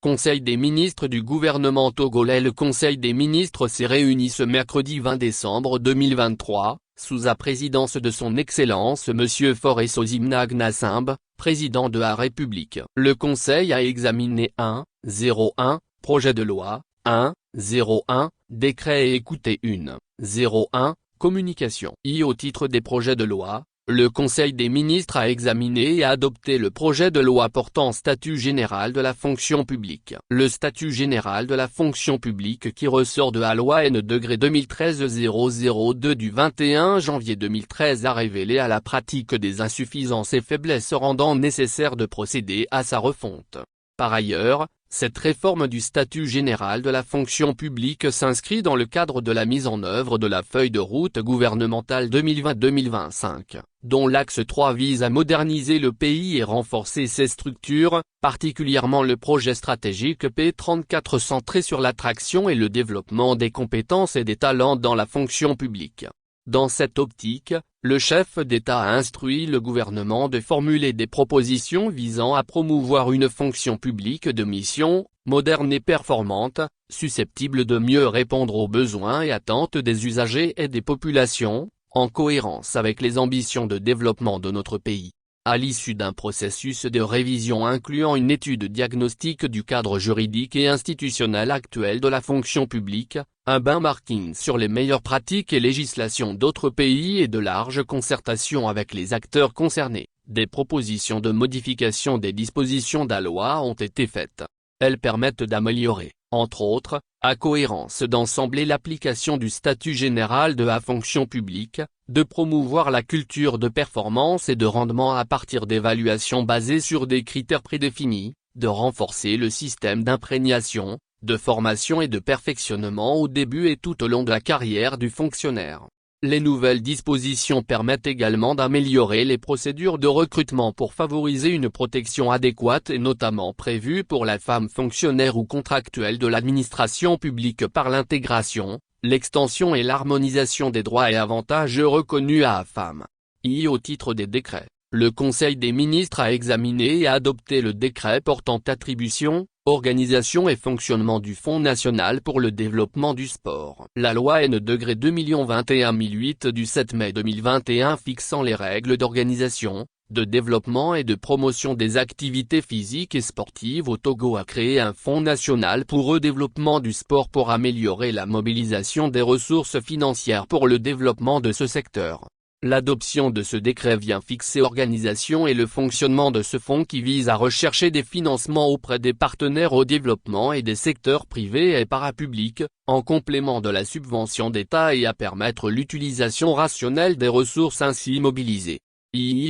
Conseil des ministres du gouvernement togolais. Le Conseil des ministres s'est réuni ce mercredi 20 décembre 2023, sous la présidence de son Excellence Monsieur Faure Sozimna Gnassingbé, président de la République. Le Conseil a examiné 1.01, projet de loi, 1.01, décret et écouté 1.01, communication. Au titre des projets de loi, le Conseil des ministres a examiné et adopté le projet de loi portant statut général de la fonction publique. Le statut général de la fonction publique qui ressort de la loi N-2013-002 du 21 janvier 2013 a révélé à la pratique des insuffisances et faiblesses rendant nécessaire de procéder à sa refonte. Par ailleurs, cette réforme du statut général de la fonction publique s'inscrit dans le cadre de la mise en œuvre de la feuille de route gouvernementale 2020-2025, dont l'axe 3 vise à moderniser le pays et renforcer ses structures, particulièrement le projet stratégique P34 centré sur l'attraction et le développement des compétences et des talents dans la fonction publique. Dans cette optique, le chef d'État a instruit le gouvernement de formuler des propositions visant à promouvoir une fonction publique de mission, moderne et performante, susceptible de mieux répondre aux besoins et attentes des usagers et des populations, en cohérence avec les ambitions de développement de notre pays. À l'issue d'un processus de révision incluant une étude diagnostique du cadre juridique et institutionnel actuel de la fonction publique, un benchmarking sur les meilleures pratiques et législations d'autres pays et de larges concertations avec les acteurs concernés, des propositions de modification des dispositions de la loi ont été faites. Elles permettent d'améliorer, entre autres, à cohérence d'ensemble l'application du statut général de la fonction publique, de promouvoir la culture de performance et de rendement à partir d'évaluations basées sur des critères prédéfinis, de renforcer le système d'imprégnation, de formation et de perfectionnement au début et tout au long de la carrière du fonctionnaire. Les nouvelles dispositions permettent également d'améliorer les procédures de recrutement pour favoriser une protection adéquate et notamment prévue pour la femme fonctionnaire ou contractuelle de l'administration publique par l'intégration, l'extension et l'harmonisation des droits et avantages reconnus à la femme. Au titre des décrets, le Conseil des ministres a examiné et adopté le décret portant attribution, organisation et fonctionnement du Fonds national pour le développement du sport. La loi N-2021-1008 du 7 mai 2021 fixant les règles d'organisation, de développement et de promotion des activités physiques et sportives au Togo a créé un Fonds national pour le développement du sport pour améliorer la mobilisation des ressources financières pour le développement de ce secteur. L'adoption de ce décret vient fixer l'organisation et le fonctionnement de ce fonds qui vise à rechercher des financements auprès des partenaires au développement et des secteurs privés et parapublics, en complément de la subvention d'État et à permettre l'utilisation rationnelle des ressources ainsi mobilisées.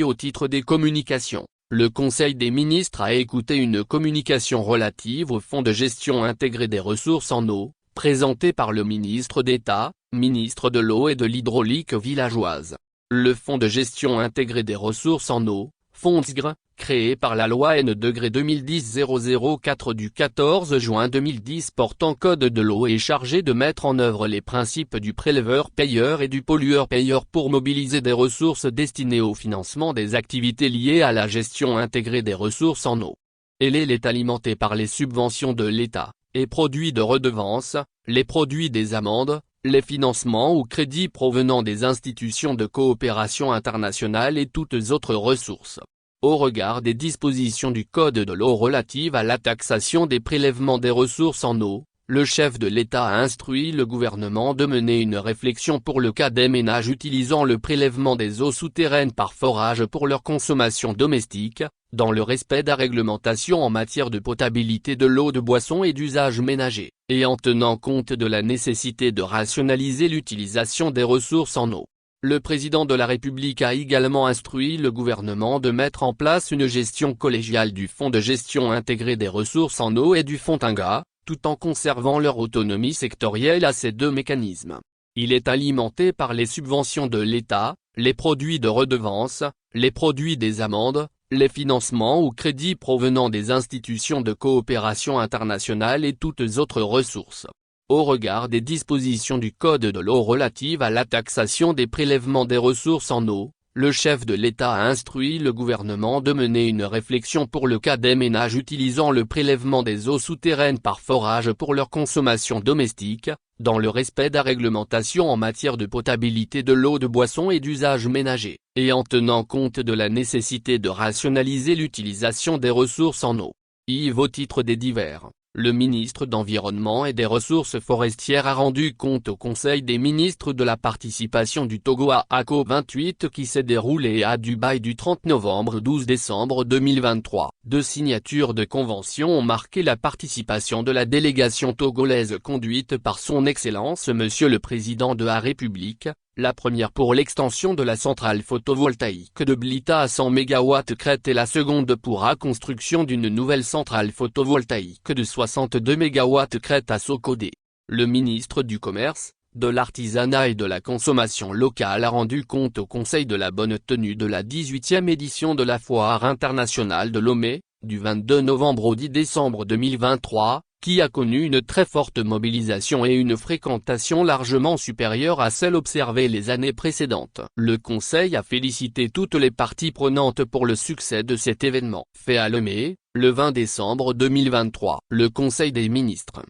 Au titre des communications, le Conseil des ministres a écouté une communication relative au Fonds de gestion intégré des ressources en eau, présentée par le ministre d'État, ministre de l'eau et de l'hydraulique villageoise. Le Fonds de gestion intégré des ressources en eau, FONSGR, créé par la loi N-2010-004 du 14 juin 2010 portant code de l'eau est chargé de mettre en œuvre les principes du préleveur-payeur et du pollueur-payeur pour mobiliser des ressources destinées au financement des activités liées à la gestion intégrée des ressources en eau. Elle est alimentée par les subventions de l'État, et produits de redevances, les produits des amendes, les financements ou crédits provenant des institutions de coopération internationale et toutes autres ressources. Au regard des dispositions du Code de l'eau relatives à la taxation des prélèvements des ressources en eau, le chef de l'État a instruit le gouvernement de mener une réflexion pour le cas des ménages utilisant le prélèvement des eaux souterraines par forage pour leur consommation domestique, dans le respect de la réglementation en matière de potabilité de l'eau de boisson et d'usage ménager, et en tenant compte de la nécessité de rationaliser l'utilisation des ressources en eau. Le président de la République a également instruit le gouvernement de mettre en place une gestion collégiale du Fonds de gestion intégré des ressources en eau et du Fonds Tinga, tout en conservant leur autonomie sectorielle à ces deux mécanismes. Il est alimenté par les subventions de l'État, les produits de redevances, les produits des amendes, les financements ou crédits provenant des institutions de coopération internationale et toutes autres ressources. Au regard des dispositions du Code de l'eau relatives à la taxation des prélèvements des ressources en eau, le chef de l'État a instruit le gouvernement de mener une réflexion pour le cas des ménages utilisant le prélèvement des eaux souterraines par forage pour leur consommation domestique, dans le respect des réglementations en matière de potabilité de l'eau de boisson et d'usage ménager, et en tenant compte de la nécessité de rationaliser l'utilisation des ressources en eau. Au titre des divers, le ministre d'Environnement et des Ressources forestières a rendu compte au Conseil des ministres de la participation du Togo à COP28 qui s'est déroulé à Dubaï du 30 novembre au 12 décembre 2023. Deux signatures de convention ont marqué la participation de la délégation togolaise conduite par son Excellence Monsieur le Président de la République, la première pour l'extension de la centrale photovoltaïque de Blita à 100 MW crête et la seconde pour la construction d'une nouvelle centrale photovoltaïque de 62 MW crête à Sokodé. Le ministre du Commerce, de l'Artisanat et de la Consommation locale a rendu compte au Conseil de la bonne tenue de la 18e édition de la Foire internationale de Lomé, du 22 novembre au 10 décembre 2023, qui a connu une très forte mobilisation et une fréquentation largement supérieure à celle observée les années précédentes. Le Conseil a félicité toutes les parties prenantes pour le succès de cet événement. Fait à Lomé, le 20 décembre 2023. Le Conseil des ministres,